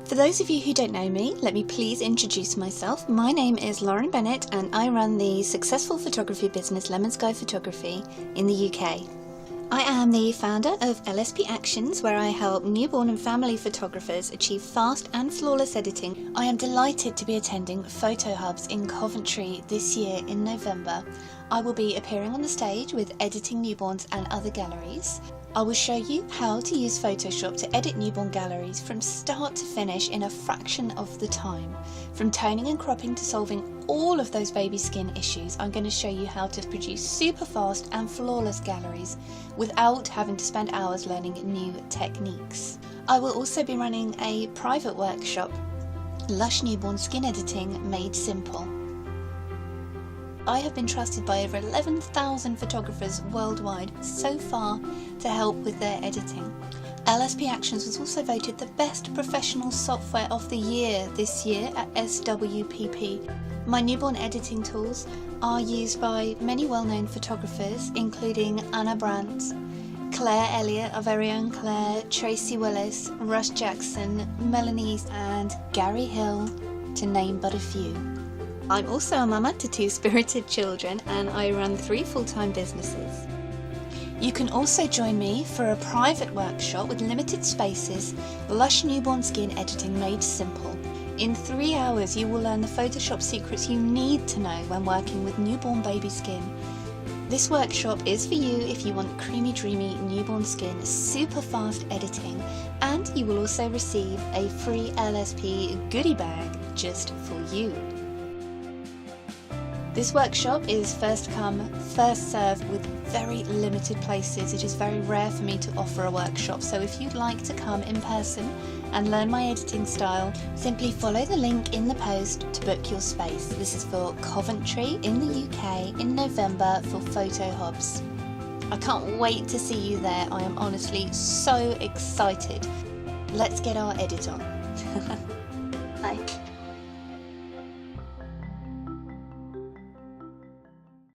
For those of you who don't know me, let me please introduce myself. My name is Lauren Bennett and I run the successful photography business Lemon Sky Photography in the UK. I am the founder of LSP Actions, where I help newborn and family photographers achieve fast and flawless editing. I am delighted to be attending PhotoHubs in Coventry this year in November. I will be appearing on the stage with Editing Newborns and Other Galleries. I will show you how to use Photoshop to edit newborn galleries from start to finish in a fraction of the time. From toning and cropping to solving all of those baby skin issues, I'm going to show you how to produce super fast and flawless galleries without having to spend hours learning new techniques. I will also be running a private workshop, Lush Newborn Skin Editing Made Simple. I have been trusted by over 11,000 photographers worldwide so far to help with their editing. LSP Actions was also voted the best professional software of the year this year at SWPP. My newborn editing tools are used by many well-known photographers, including Anna Brandt, Claire Elliott, our very own Claire, Tracy Willis, Russ Jackson, Melanie and Gary Hill, to name but a few. I'm also a mama to 2 spirited children and I run 3 full-time businesses. You can also join me for a private workshop with limited spaces, Lush Newborn Skin Editing Made Simple. In 3 hours you will learn the Photoshop secrets you need to know when working with newborn baby skin. This workshop is for you if you want creamy dreamy newborn skin, super fast editing, and you will also receive a free LSP goodie bag just for you. This workshop is first come, first served with very limited places. It is very rare for me to offer a workshop, so if you'd like to come in person and learn my editing style, simply follow the link in the post to book your space. This is for Coventry in the UK in November for PhotoHubs. I can't wait to see you there. I am honestly so excited. Let's get our edit on. Bye.